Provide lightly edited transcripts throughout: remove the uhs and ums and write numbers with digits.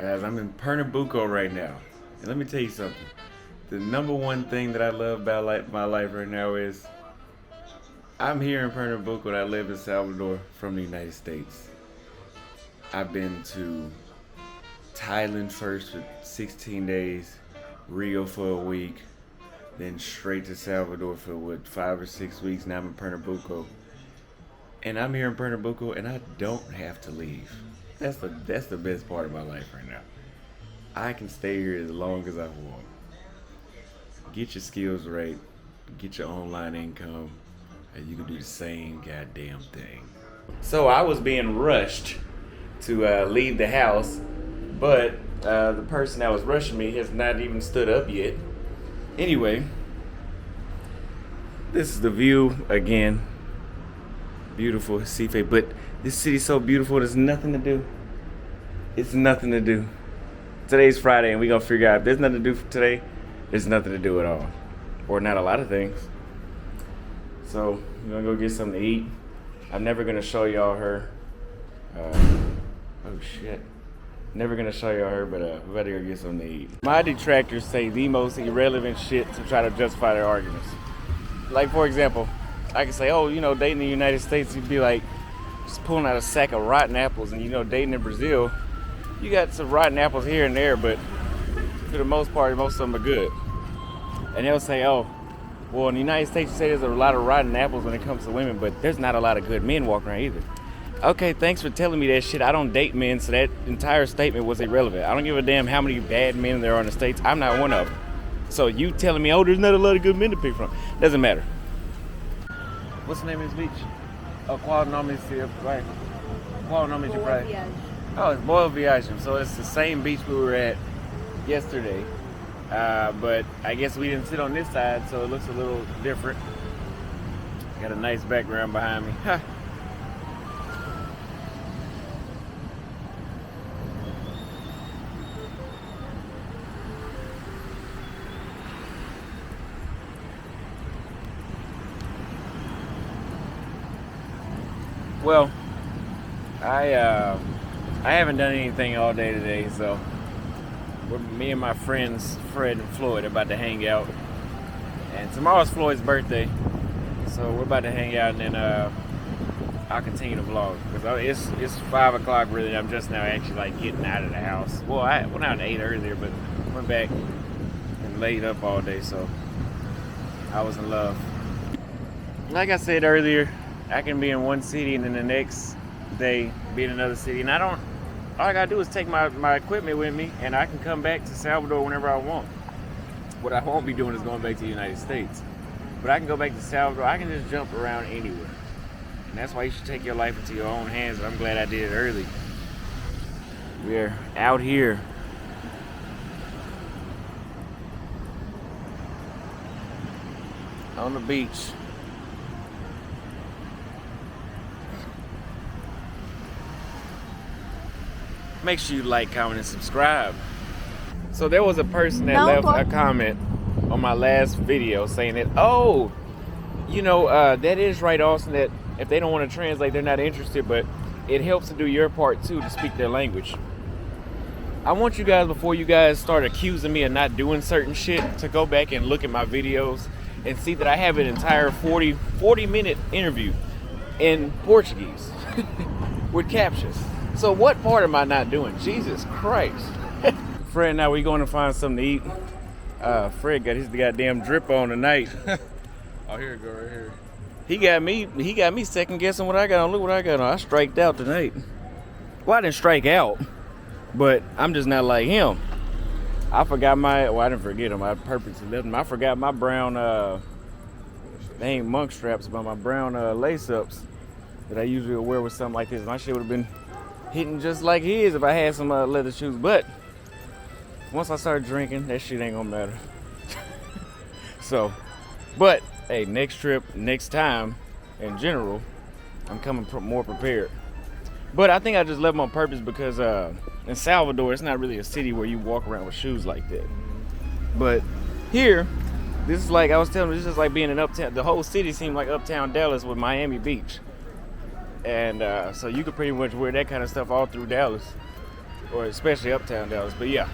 Guys, I'm in Pernambuco right now. And let me tell you something. The number one thing that I love about my life right now is I'm here in Pernambuco and I live in Salvador from the United States. I've been to Thailand first for 16 days, Rio for a week, then straight to Salvador for 5 or 6 weeks. Now I'm in Pernambuco. And I'm here in Pernambuco and I don't have to leave. That's the best part of my life right now. I can stay here as long as I want. Get your skills right, get your online income, and you can do the same goddamn thing. So I was being rushed to leave the house, but the person that was rushing me has not even stood up yet. Anyway, this is the view again. Beautiful Recife, but this city's so beautiful, there's nothing to do. It's nothing to do. Today's Friday, and we're gonna figure out if there's nothing to do for today, there's nothing to do at all. Or not a lot of things. So, we're gonna go get something to eat. I'm never gonna show y'all her. Oh shit. Never gonna show y'all her, but we better go get something to eat. My detractors say the most irrelevant shit to try to justify their arguments. Like, for example, I can say, oh, dating in the United States, you'd be like, just pulling out a sack of rotten apples, and dating in Brazil, you got some rotten apples here and there, but for the most part, most of them are good. And they'll say, oh, well, in the United States, you say there's a lot of rotten apples when it comes to women, but there's not a lot of good men walking around either. Okay, thanks for telling me that shit. I don't date men, so that entire statement was irrelevant. I don't give a damn how many bad men there are in the States. I'm not one of them. So you telling me, oh, there's not a lot of good men to pick from. Doesn't matter. What's the name of this beach? Oh, qual nome se vai? Qual nome de praia? Oh, it's Boa Viagem. So it's the same beach we were at yesterday. But I guess we didn't sit on this side, so it looks a little different. Got a nice background behind me. Well, I haven't done anything all day today, so me and my friends Fred and Floyd are about to hang out, and tomorrow's Floyd's birthday, so we're about to hang out, and then I'll continue to vlog because it's 5 o'clock really. I'm just now actually like getting out of the house. Well, I went out at 8 earlier, but went back and laid up all day, so I was in love. Like I said earlier, I can be in one city and then the next day be in another city. And all I gotta do is take my equipment with me and I can come back to Salvador whenever I want. What I won't be doing is going back to the United States. But I can go back to Salvador. I can just jump around anywhere. And that's why you should take your life into your own hands. And I'm glad I did it early. We're out here. On the beach. Make sure you like, comment, and subscribe. So there was a person that left a comment on my last video saying that, oh, that is right, Austin, that if they don't want to translate, they're not interested, but it helps to do your part too, to speak their language. I want you guys, before you guys start accusing me of not doing certain shit, to go back and look at my videos and see that I have an entire 40-minute interview in Portuguese with captions. So what part am I not doing? Jesus Christ. Fred and I, we going to find something to eat. Fred got his goddamn drip on tonight. Oh, here it go, right here. He got me second guessing what I got on. Look what I got on. I striked out tonight. Well, I didn't strike out, but I'm just not like him. I didn't forget him. I purposely left him. I forgot my brown, they ain't monk straps, but my brown lace-ups that I usually wear with something like this. My shit would have been hitting just like his if I had some leather shoes. But once I start drinking, that shit ain't gonna matter. So, but hey, next trip, next time, in general, I'm coming more prepared. But I think I just left them on purpose because in Salvador, it's not really a city where you walk around with shoes like that. But here, this is like, I was telling you, this is like being in uptown. The whole city seemed like uptown Dallas with Miami Beach. And so you could pretty much wear that kind of stuff all through Dallas. or especially uptown Dallas. But yeah.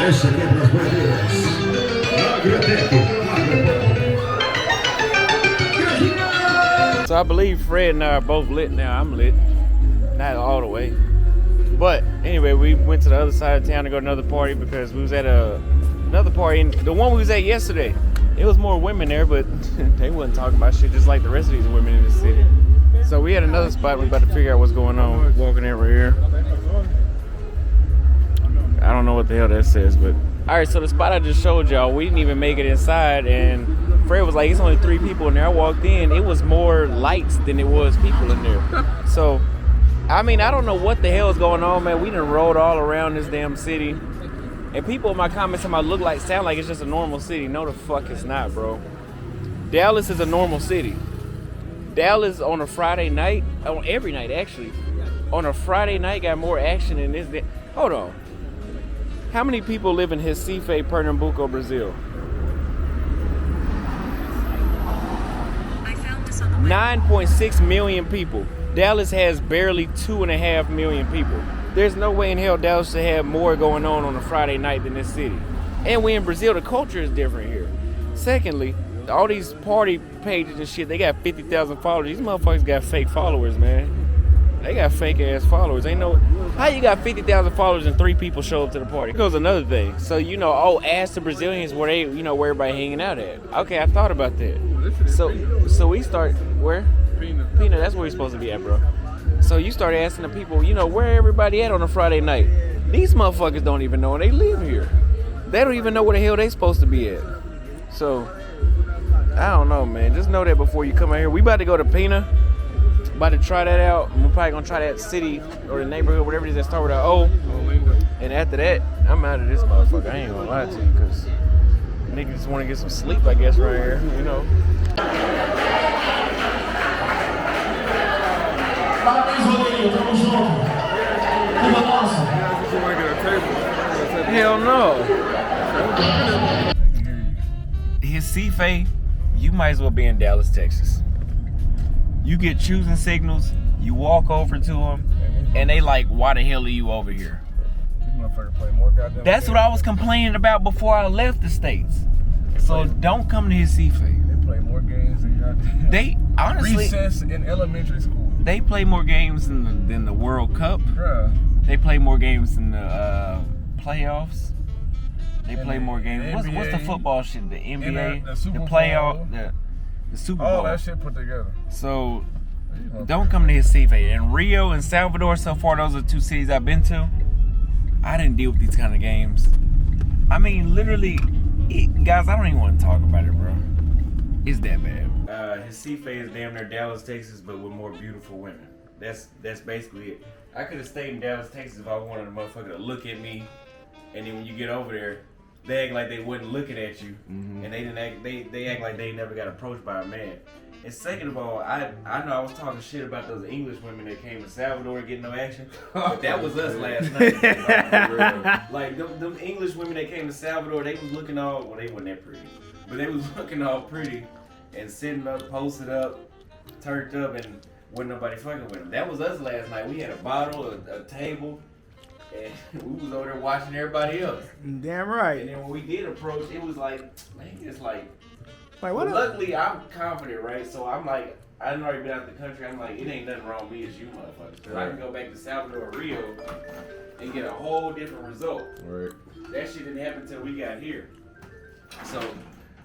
Essa aqui é para as bandeiras. So I believe Fred and I are both lit now. I'm lit. Not all the way. But anyway, we went to the other side of town to go to another party because we was at another party. And the one we was at yesterday, it was more women there, but they wasn't talking about shit just like the rest of these women in the city. So we had another spot. We about to figure out what's going on. Walking over here. I don't know what the hell that says, but all right. So the spot I just showed y'all, we didn't even make it inside, and Fred was like, "It's only 3 people in there." I walked in, it was more lights than it was people in there. So, I mean, I don't know what the hell is going on, man. We done rolled all around this damn city, and people in my comments sound like it's just a normal city. No, the fuck it's not, bro. Dallas is a normal city. Dallas on a Friday night, on every night actually, on a Friday night got more action than this. Hold on. How many people live in Recife, Pernambuco, Brazil? 9.6 million people. Dallas has barely 2.5 million people. There's no way in hell Dallas should have more going on a Friday night than this city. And we in Brazil, the culture is different here. Secondly, all these party pages and shit, they got 50,000 followers. These motherfuckers got fake followers, man. They got fake ass followers. Ain't no how you got 50,000 followers and 3 people show up to the party. Here goes another thing. So ask the Brazilians where they where everybody hanging out at. Okay, I thought about that. So we start where? Pina, that's where we supposed to be at, bro. So you start asking the people, where everybody at on a Friday night. These motherfuckers don't even know they live here. They don't even know where the hell they supposed to be at. So I don't know, man. Just know that before you come out here. We about to go to Pina. About to try that out. We're probably gonna try that city or the neighborhood, whatever it is that start with an O. And after that, I'm out of this motherfucker. I ain't gonna lie to you, cause niggas just wanna get some sleep, I guess, right here, Hell no. Recife, you might as well be in Dallas, Texas. You get choosing signals, you walk over to them, and they like, why the hell are you over here? That's what I was complaining about before I left the States. So don't come to Recife. They play more games than They honestly recess in elementary school. They play more games than the World Cup. Bruh. They play more games than the playoffs. They play more games. What's the football shit? The NBA, the Super playoff, Bowl. the Super Bowl. All that shit put together. So don't come to Recife. And Rio and Salvador, so far, those are 2 cities I've been to. I didn't deal with these kind of games. I mean, literally, guys, I don't even want to talk about it, bro. It's that bad. Recife is damn near Dallas, Texas, but with more beautiful women. That's basically it. I could have stayed in Dallas, Texas if I wanted a motherfucker to look at me, and then when you get over there, they act like they wasn't looking at you, and they didn't act. They act like they never got approached by a man. And second of all, I know I was talking shit about those English women that came to Salvador and get no action, but that was us last night. Like them English women that came to Salvador, they was looking all they wasn't that pretty, but they was looking all pretty and sitting up, posted up, turned up, and wasn't nobody fucking with them. That was us last night. We had a bottle, a table. And we was over there watching everybody else. Damn right. And then when we did approach, it was like, man, it's like what? Luckily, I'm confident, right? So I'm like, I've already been out the country. I'm like, it ain't nothing wrong with me as you motherfuckers. Because I can go back to Salvador, Rio, and get a whole different result. Right. That shit didn't happen until we got here. So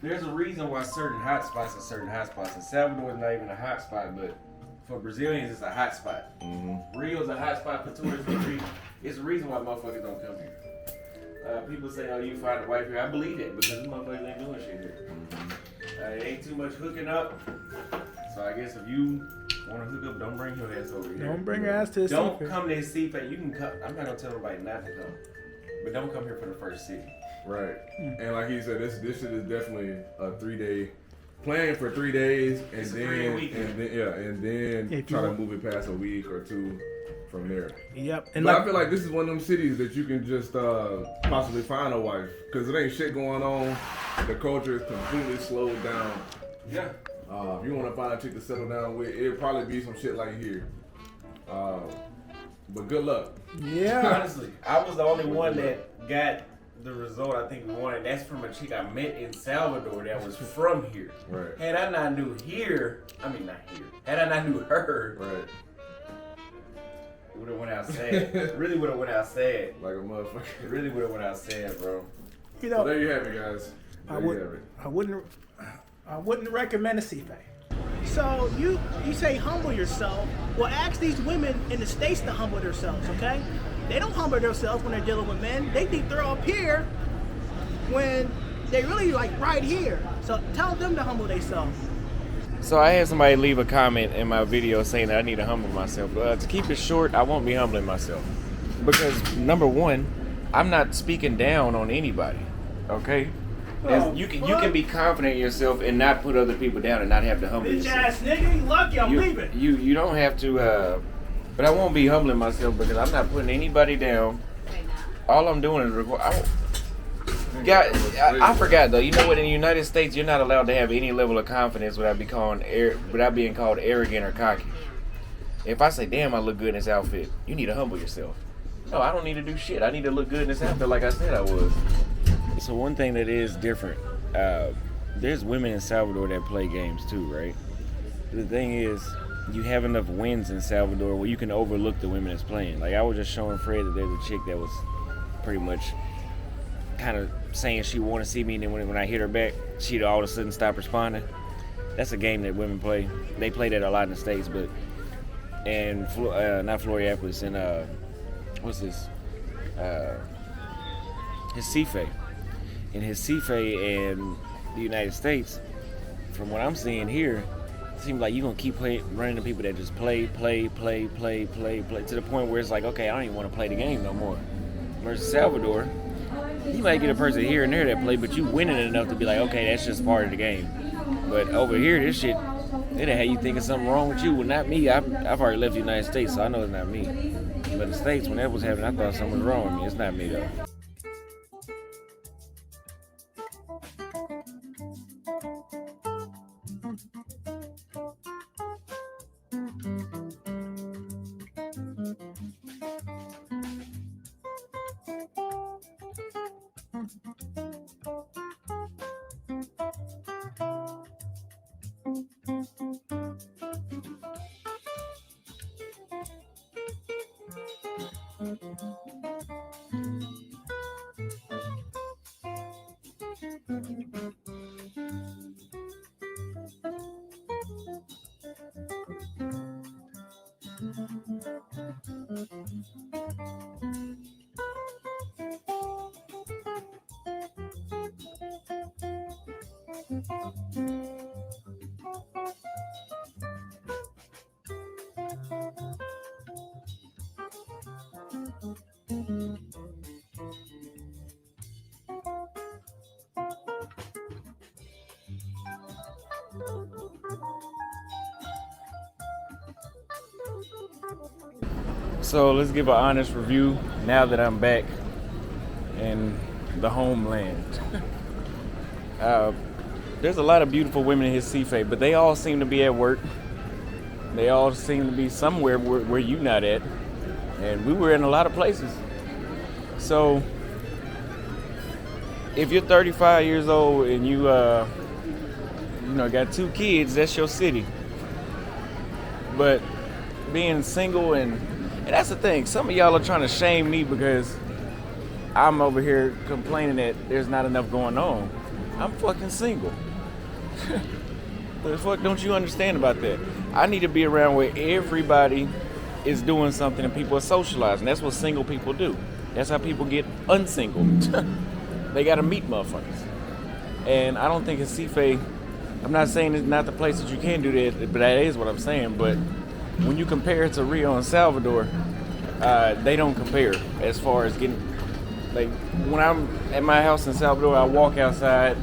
there's a reason why certain hot spots are certain hot spots. And Salvador is not even a hot spot, but for Brazilians, it's a hot spot. Rio's a hot spot for tourists. It's the reason why motherfuckers don't come here. People say, oh, you find a wife here. I believe that because these motherfuckers ain't doing shit here. It ain't too much hooking up. So I guess if you want to hook up, don't bring your ass over here. Don't bring your ass to Recife. Don't come to Recife. You can come. I'm not going to tell nobody not to come. But don't come here for the first city. Right. And like he said, this shit is definitely a 3-day playing for 3 days and It's a 3-day weekend. and then If try you to want- move it past a week or two from there. Yep. And But I like, feel like this is one of them cities that you can just possibly find a wife because there ain't shit going on. The culture is completely slowed down. Yeah. If you want to find a chick to settle down with, it'll probably be some shit like here. But good luck. yeah. Honestly, I was the only one that got the result I think we wanted. That's from a chick I met in Salvador that was from here. Right. Had I not knew here, not here. Had I not knew her, Right. would have went out sad. Really would have went out sad. Like a motherfucker. Really would have went out sad, bro. You So know, there you have it, guys. There you have it. I wouldn't recommend a Recife. So you say humble yourself. Well, ask these women in the States to humble themselves, okay? They don't humble themselves when they're dealing with men. They think they're up here when they really like right here. So tell them to humble themselves. So I had somebody leave a comment in my video saying that I need to humble myself. To keep it short, I won't be humbling myself. Because number one, I'm not speaking down on anybody. Okay? You can be confident in yourself and not put other people down and not have to humble Bitch yourself. ass nigga, you lucky I'm leaving. You don't have to but I won't be humbling myself because I'm not putting anybody down. All I'm doing is record. I forgot though. You know what? In the United States, you're not allowed to have any level of confidence without being called arrogant or cocky. If I say, "Damn, I look good in this outfit," you need to humble yourself. No, I don't need to do shit. I need to look good in this outfit, like I said I was. So one thing that is different, there's women in Salvador that play games too, right? The thing is, you have enough wins in Salvador where you can overlook the women that's playing. Like I was just showing Fred that there's a chick that was pretty much kind of saying she wanted to see me, and then when I hit her back, she'd all of a sudden stop responding. That's a game that women play. They play that a lot in the States, but and not Florianópolis, and what's this? Recife. In Recife and the United States, from what I'm seeing here, it seems like you're gonna keep running into people that just play to the point where it's like, okay, I don't even want to play the game no more. Versus Salvador, you might get a person here and there that play, but you winning enough to be like, okay, that's just part of the game. But over here, this shit, it'll have you thinking something wrong with you. Well, not me. I've already left the United States, so I know it's not me. But the States, when that was happening, I thought something was wrong with me. It's not me though. So let's give an honest review now that I'm back in the homeland. There's a lot of beautiful women in Recife, but they all seem to be at work. They all seem to be somewhere where you're not at. And we were in a lot of places. So if you're 35 years old and you got 2 kids, that's your city. But being single and that's the thing. Some of y'all are trying to shame me because I'm over here complaining that there's not enough going on. I'm fucking single. What the fuck don't you understand about that? I need to be around where everybody is doing something and people are socializing. That's what single people do. That's how people get unsingle. They gotta meet motherfuckers. And I don't think Recife, I'm not saying it's not the place that you can do that, but that is what I'm saying. But when you compare it to Rio and Salvador, they don't compare as far as getting, like when I'm at my house in Salvador, I walk outside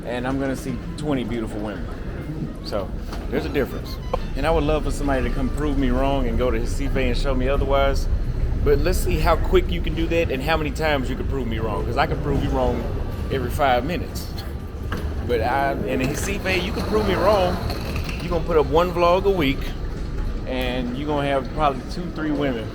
and I'm gonna see 20 beautiful women. So there's a difference. And I would love for somebody to come prove me wrong and go to Recife and show me otherwise. But let's see how quick you can do that and how many times you can prove me wrong. Because I can prove you wrong every 5 minutes. But in Recife, you can prove me wrong. You're gonna put up one vlog a week, and you're gonna have probably 2-3 women